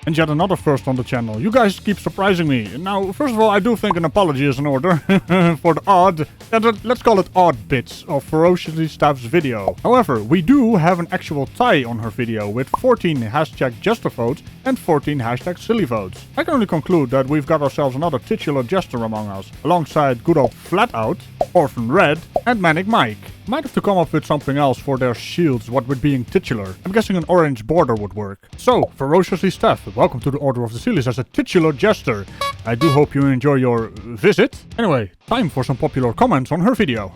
And yet another first on the channel. You guys keep surprising me. Now, first of all, I do think an apology is in order for the odd, let's call it odd bits of Ferociously Staff's video. However, we do have an actual tie on her video with 14 hashtag Jester votes and 14 hashtag Silly votes. I can only conclude that we've got ourselves another titular Jester among us, alongside good old Flat Out, Orphan Red, and Manic Mike. Might have to come up with something else for their shields, what with being titular. I'm guessing an orange border would work. So, Ferociously Staff, welcome to the Order of the Sillies as a titular Jester. I do hope you enjoy your visit. Anyway, time for some popular comments on her video.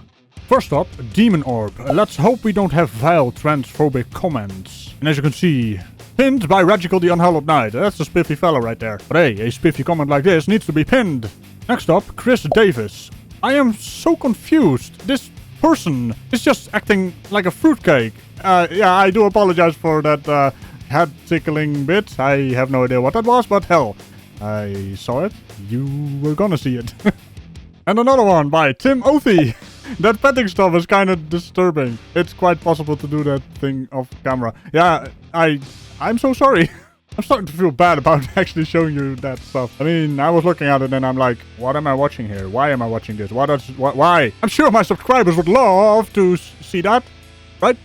First up, Demon Orb. Let's hope we don't have vile transphobic comments. And as you can see, pinned by Ragical the Unhallowed Knight. That's a spiffy fella right there. But hey, a spiffy comment like this needs to be pinned. Next up, Chris Davis. I am so confused. This person is just acting like a fruitcake. Yeah, I do apologize for that head tickling bit. I have no idea what that was, but hell, I saw it. You were gonna see it. And another one by Tim Othy. That petting stuff is kind of disturbing. It's quite possible to do that thing off camera. Yeah, I'm so sorry. I'm starting to feel bad about actually showing you that stuff. I mean, I was looking at it and I'm like, what am I watching here? Why am I watching this? Why? I'm sure my subscribers would love to see that, right?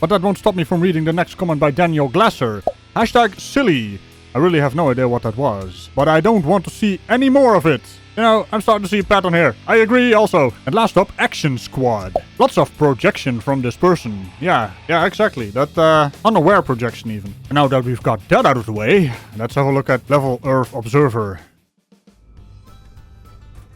But that won't stop me from reading the next comment by Daniel Glasser. Hashtag silly. I really have no idea what that was, but I don't want to see any more of it. You know, I'm starting to see a pattern here. I agree also. And last up, Action Squad. Lots of projection from this person. Yeah, exactly. That unaware projection even. And now that we've got that out of the way, let's have a look at Level Earth Observer.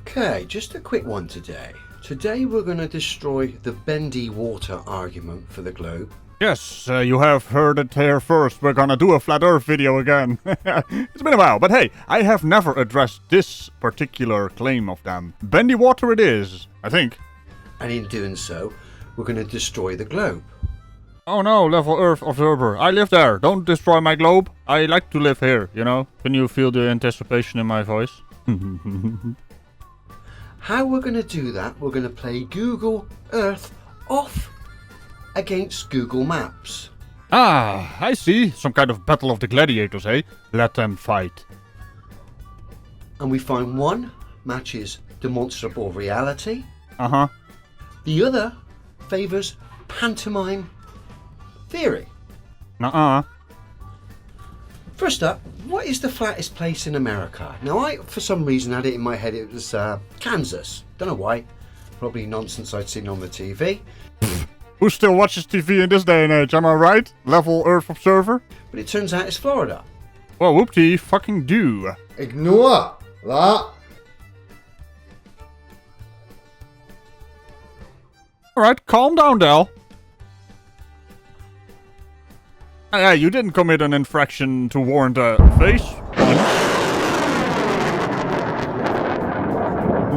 Okay, just a quick one today. Today we're going to destroy the bendy water argument for the globe. Yes, you have heard it here first. We're gonna do a Flat Earth video again. It's been a while, but hey, I have never addressed this particular claim of them. Bendy water it is, I think. And in doing so, we're going to destroy the globe. Oh no, Level Earth Observer. I live there. Don't destroy my globe. I like to live here, you know? Can you feel the anticipation in my voice? How we're going to do that, we're going to play Google Earth off against Google Maps. Ah, I see. Some kind of battle of the gladiators, eh? Let them fight. And we find one matches demonstrable reality. Uh-huh. The other favours pantomime theory. Nuh-uh. First up, what is the flattest place in America? Now, I, for some reason, had it in my head it was Kansas. Don't know why. Probably nonsense I'd seen on the TV. Who still watches TV in this day and age, am I right? Level Earth Observer? But it turns out it's Florida. Well, whoopty fucking do. Ignore that. Alright, calm down, Del. Hey, you didn't commit an infraction to warrant a face punch.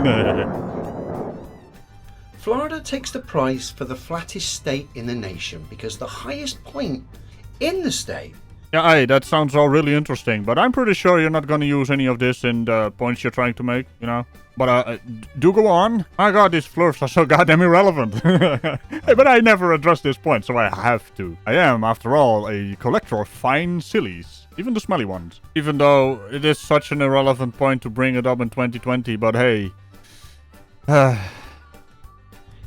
Nah. Florida takes the prize for the flattest state in the nation because the highest point in the state. Yeah, hey, that sounds all really interesting, but I'm pretty sure you're not gonna use any of this in the points you're trying to make, you know? But, do go on. My god, these flirts are so goddamn irrelevant. Hey, but I never address this point, so I have to. I am, after all, a collector of fine sillies. Even the smelly ones. Even though it is such an irrelevant point to bring it up in 2020, but hey.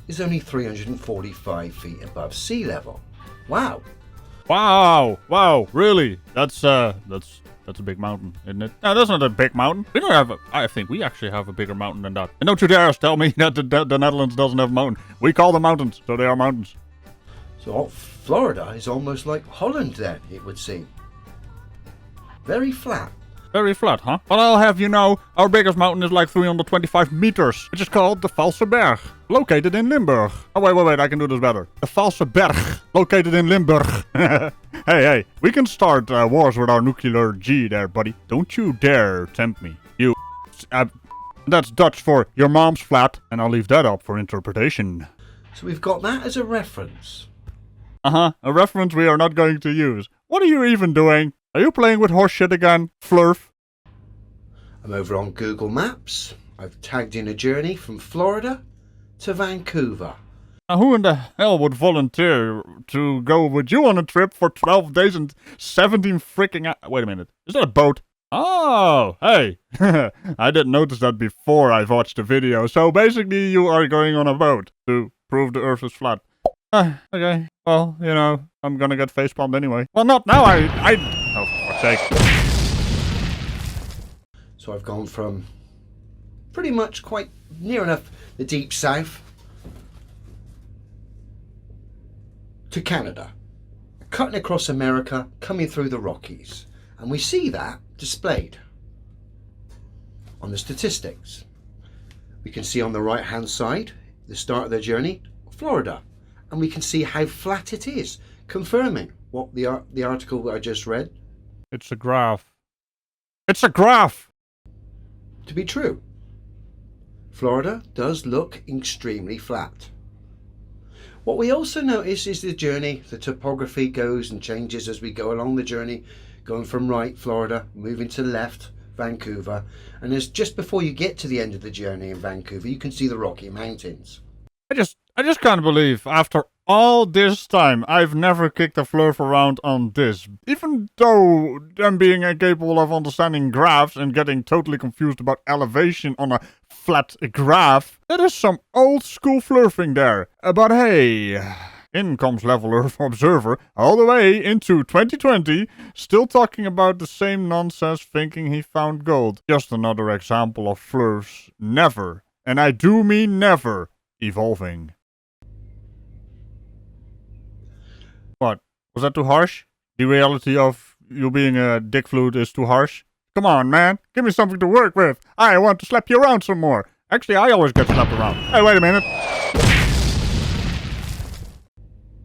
Is only 345 feet above sea level. Wow. Wow, really? That's a big mountain, isn't it? No, that's not a big mountain. We don't have I think we actually have a bigger mountain than that. And don't you dare tell me that the Netherlands doesn't have a mountain. We call them mountains, so they are mountains. So Florida is almost like Holland then, it would seem. Very flat. Very flat, huh? Well, I'll have you know, our biggest mountain is like 325 meters, which is called the Valse Berg, located in Limburg. Oh, wait, I can do this better. The Valse Berg, located in Limburg. Hey, we can start wars with our nuclear G there, buddy. Don't you dare tempt me. You... that's Dutch for your mom's flat, and I'll leave that up for interpretation. So we've got that as a reference. Uh-huh, a reference we are not going to use. What are you even doing? Are you playing with horse shit again, Flurf? I'm over on Google Maps. I've tagged in a journey from Florida to Vancouver. Now, who in the hell would volunteer to go with you on a trip for 12 days and 17 freaking hours? Wait a minute. Is that a boat? Oh, hey. I didn't notice that before I watched the video. So basically you are going on a boat to prove the Earth is flat. Okay. Well, you know, I'm gonna get facepalmed anyway. Well, not now. Oh, for fuck's sake. So I've gone from pretty much quite near enough the deep south to Canada, cutting across America, coming through the Rockies. And we see that displayed on the statistics. We can see on the right hand side, the start of their journey, Florida. And we can see how flat it is, confirming what the article I just read. It's a graph. It's a graph! To be true. Florida does look extremely flat. What we also notice is the journey, the topography goes and changes as we go along the journey, going from right, Florida, moving to left, Vancouver, and as just before you get to the end of the journey in Vancouver, you can see the Rocky Mountains. I just can't believe, after all this time, I've never kicked a flurf around on this. Even though I'm being incapable of understanding graphs and getting totally confused about elevation on a flat graph, there is some old school flurfing there. But hey, in comes Level Earth Observer, all the way into 2020, still talking about the same nonsense, thinking he found gold. Just another example of flurfs never, and I do mean never, evolving. What? Was that too harsh? The reality of you being a dick flute is too harsh? Come on, man. Give me something to work with. I want to slap you around some more. Actually, I always get slapped around. Hey, wait a minute.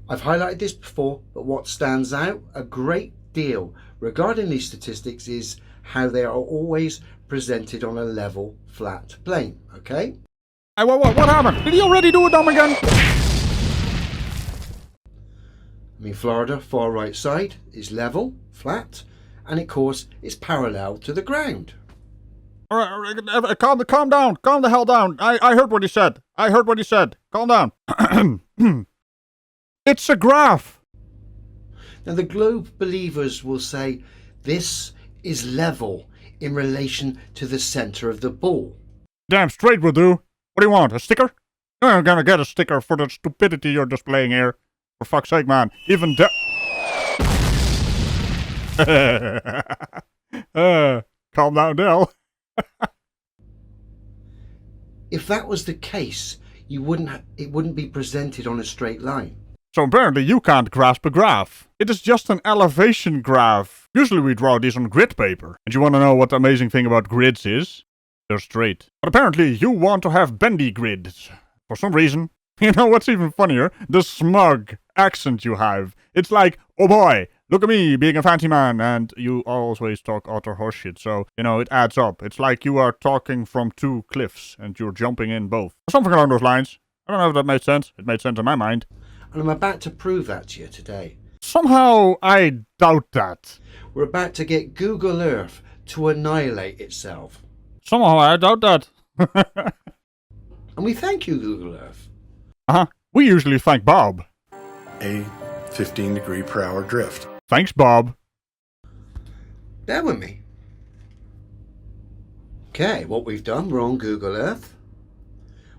I've highlighted this before, but what stands out a great deal regarding these statistics is how they are always presented on a level, flat plane, okay? Hey, what happened? Did he already do a dumb again? I mean, Florida, far right side, is level, flat, and of course, it's parallel to the ground. Alright, calm down. Calm the hell down. I heard what he said. Calm down. It's a graph. Now, the globe believers will say this is level in relation to the center of the ball. Damn straight will do. What do you want, a sticker? I'm gonna get a sticker for the stupidity you're displaying here. For fuck's sake, man. Even calm down, Dell. If that was the case, it wouldn't be presented on a straight line. So apparently you can't grasp a graph. It is just an elevation graph. Usually we draw these on grid paper. And you want to know what the amazing thing about grids is? They're straight. But apparently you want to have bendy grids. For some reason. You know what's even funnier? The smug accent you have. It's like, oh boy, look at me being a fancy man, and you always talk utter horseshit, so, you know, it adds up. It's like you are talking from two cliffs, and you're jumping in both. Something along those lines. I don't know if that made sense. It made sense in my mind. And I'm about to prove that to you today. Somehow, I doubt that. We're about to get Google Earth to annihilate itself. Somehow, I doubt that. And we thank you, Google Earth. Uh-huh. We usually thank Bob. A 15-degree-per-hour drift. Thanks, Bob. Bear with me. Okay, what we've done, we're on Google Earth.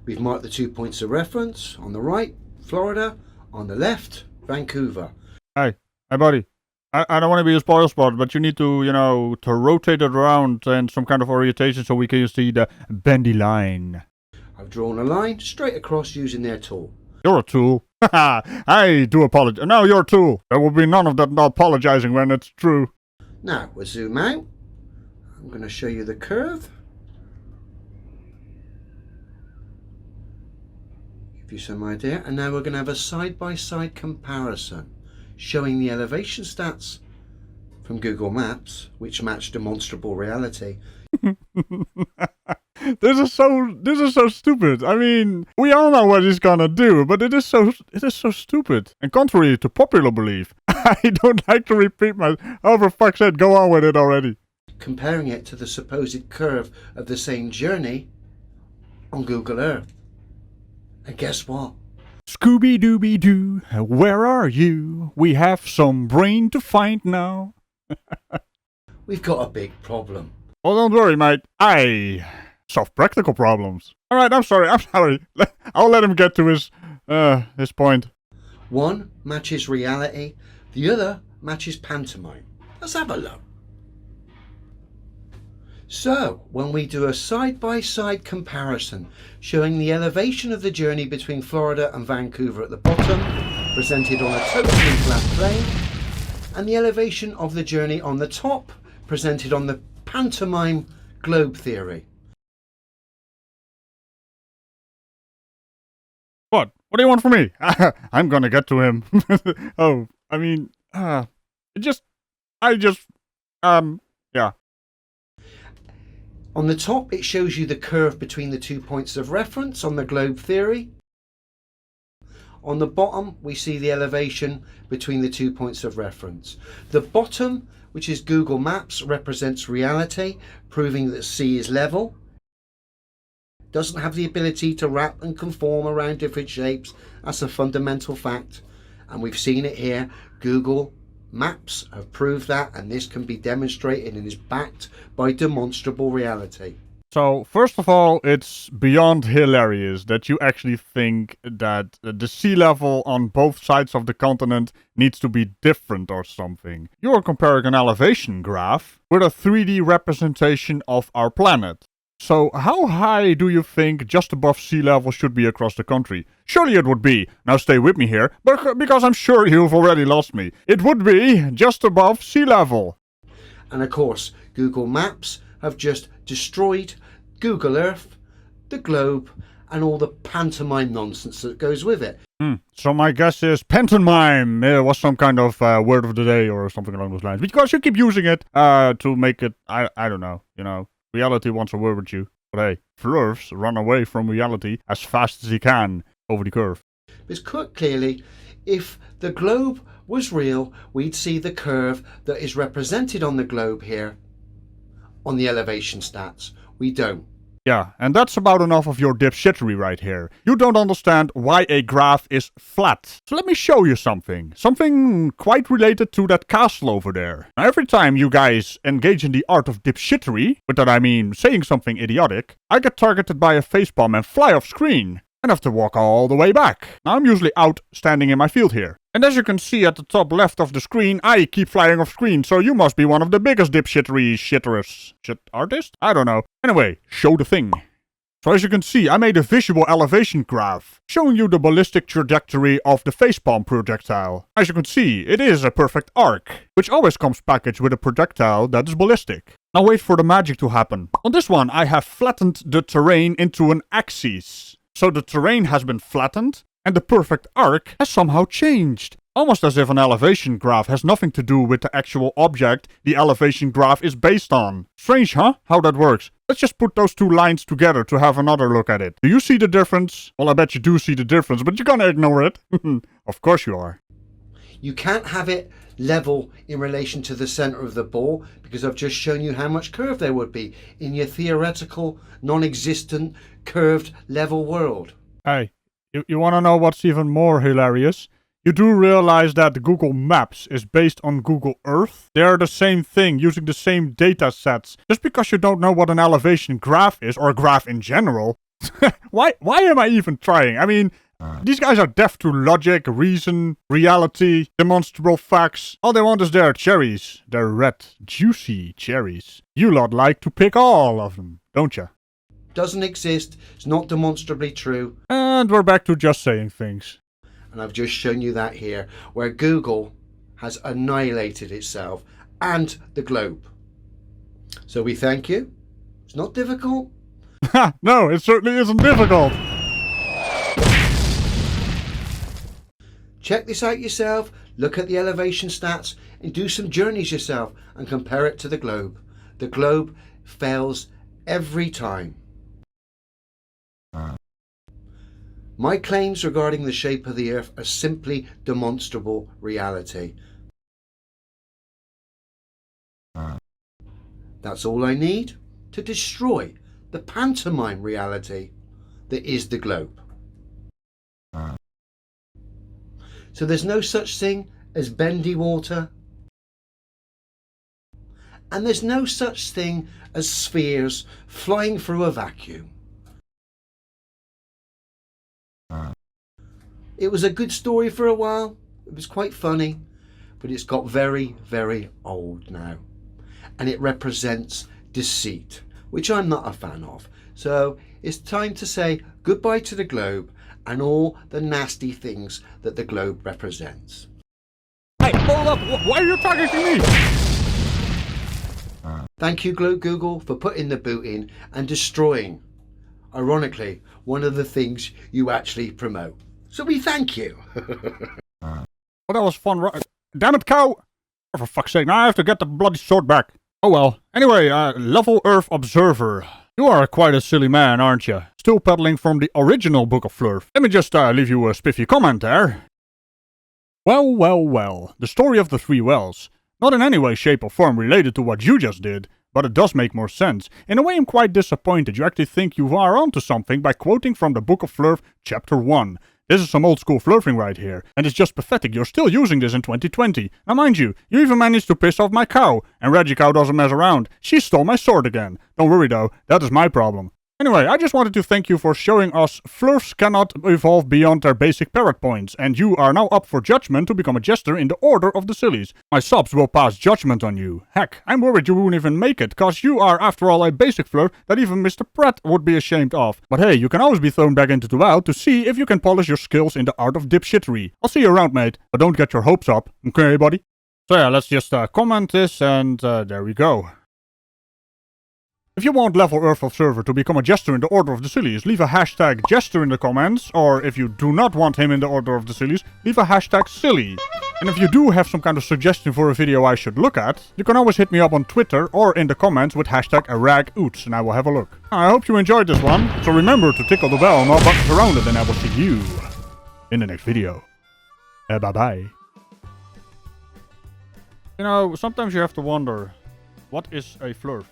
We've marked the 2 points of reference. On the right, Florida. On the left, Vancouver. Hey, buddy. I don't want to be a spoil sport, but you need to, you know, to rotate it around in some kind of orientation so we can see the bendy line. I've drawn a line straight across using their tool. You're a tool. I do apologize. No, you're a tool. There will be none of that apologizing when it's true. Now, we'll zoom out. I'm going to show you the curve. Give you some idea. And now we're going to have a side-by-side comparison showing the elevation stats from Google Maps, which match demonstrable reality. This is so stupid. I mean, we all know what he's gonna do, but it is so stupid. And contrary to popular belief, I don't like to repeat my. Oh, for fuck's sake, go on with it already. Comparing it to the supposed curve of the same journey on Google Earth. And guess what? Scooby-Dooby-Doo, where are you? We have some brain to find now. We've got a big problem. Oh, don't worry, mate. I solve practical problems. Alright, I'm sorry. I'll let him get to his point. One matches reality, the other matches pantomime. Let's have a look. So, when we do a side-by-side comparison showing the elevation of the journey between Florida and Vancouver at the bottom, presented on a totally flat plane, and the elevation of the journey on the top, presented on the pantomime globe theory. What? What do you want from me? I'm gonna get to him. Oh, I mean, yeah. On the top, it shows you the curve between the 2 points of reference on the globe theory. On the bottom, we see the elevation between the 2 points of reference. The bottom, which is Google Maps, represents reality, proving that sea is level. Doesn't have the ability to wrap and conform around different shapes. That's a fundamental fact. And we've seen it here. Google Maps have proved that, and this can be demonstrated and is backed by demonstrable reality. So, first of all, it's beyond hilarious that you actually think that the sea level on both sides of the continent needs to be different or something. You're comparing an elevation graph with a 3D representation of our planet. So, how high do you think just above sea level should be across the country? Surely it would be, now stay with me here, because I'm sure you've already lost me. It would be just above sea level. And of course, Google Maps have just destroyed Google Earth, the globe, and all the pantomime nonsense that goes with it. So my guess is pantomime was some kind of word of the day or something along those lines. Because you keep using it to make it, I don't know, you know. Reality wants a word with you. But hey, flurfs run away from reality as fast as he can over the curve. It's quite clearly, if the globe was real, we'd see the curve that is represented on the globe here on the elevation stats. We don't. Yeah, and that's about enough of your dipshittery right here. You don't understand why a graph is flat. So let me show you something. Something quite related to that castle over there. Now, every time you guys engage in the art of dipshittery, with that I mean saying something idiotic, I get targeted by a facepalm and fly off screen. And have to walk all the way back. Now I'm usually out standing in my field here. And as you can see at the top left of the screen, I keep flying off screen, so you must be one of the biggest dipshittery shitterers. Shit artist? I don't know. Anyway, show the thing. So as you can see, I made a visual elevation graph, showing you the ballistic trajectory of the facepalm projectile. As you can see, it is a perfect arc, which always comes packaged with a projectile that is ballistic. Now wait for the magic to happen. On this one, I have flattened the terrain into an axis. So the terrain has been flattened, and the perfect arc has somehow changed. Almost as if an elevation graph has nothing to do with the actual object the elevation graph is based on. Strange, huh? How that works. Let's just put those two lines together to have another look at it. Do you see the difference? Well, I bet you do see the difference, but you're gonna ignore it. Of course you are. You can't have it level in relation to the center of the ball, because I've just shown you how much curve there would be in your theoretical, non-existent, curved level world. Hey, you wanna know what's even more hilarious? You do realize that Google Maps is based on Google Earth? They are the same thing, using the same data sets. Just because you don't know what an elevation graph is, or a graph in general, why am I even trying? I mean, these guys are deaf to logic, reason, reality, demonstrable facts. All they want is their cherries. Their red, juicy cherries. You lot like to pick all of them, don't ya? Doesn't exist. It's not demonstrably true. And we're back to just saying things. And I've just shown you that here, where Google has annihilated itself and the globe. So we thank you. It's not difficult. Ha! No, it certainly isn't difficult. Check this out yourself, look at the elevation stats, and do some journeys yourself and compare it to the globe. The globe fails every time. My claims regarding the shape of the Earth are simply demonstrable reality. That's all I need to destroy the pantomime reality that is the globe. So there's no such thing as bendy water. And there's no such thing as spheres flying through a vacuum. It was a good story for a while. It was quite funny, but it's got very, very old now. And it represents deceit, which I'm not a fan of. So it's time to say goodbye to the globe and all the nasty things that the globe represents. Hey, hold up! Why are you targeting me? Thank you, Google, for putting the boot in and destroying, ironically, one of the things you actually promote. So we thank you. Well, that was fun, right? Damn it, cow! Oh, for fuck's sake, now I have to get the bloody sword back. Oh well. Anyway, Level Earth Observer. You are quite a silly man, aren't you? Still peddling from the original Book of Flurf. Let me just leave you a spiffy comment there. Well, well, well. The story of the three wells. Not in any way, shape or form related to what you just did, but it does make more sense. In a way, I'm quite disappointed you actually think you are onto something by quoting from the Book of Flurf, Chapter 1. This is some old school flirting right here, and it's just pathetic you're still using this in 2020. Now mind you even managed to piss off my cow, and Ragical doesn't mess around. She stole my sword again. Don't worry though, that is my problem. Anyway, I just wanted to thank you for showing us Flurfs cannot evolve beyond their basic parrot points, and you are now up for judgment to become a jester in the Order of the Sillies. My subs will pass judgment on you. Heck, I'm worried you won't even make it, cause you are after all a basic Flurf that even Mr. Pratt would be ashamed of. But hey, you can always be thrown back into the wild to see if you can polish your skills in the art of dipshittery. I'll see you around, mate, but don't get your hopes up, okay, buddy? So yeah, let's just comment this, and there we go. If you want Level Earth Observer to become a jester in the Order of the Sillies, leave a hashtag jester in the comments, or if you do not want him in the Order of the Sillies, leave a hashtag silly. And if you do have some kind of suggestion for a video I should look at, you can always hit me up on Twitter or in the comments with hashtag #ragoots and I will have a look. I hope you enjoyed this one, so remember to tickle the bell and all buttons around it, and I will see you in the next video. Bye bye. You know, sometimes you have to wonder, what is a Flurf?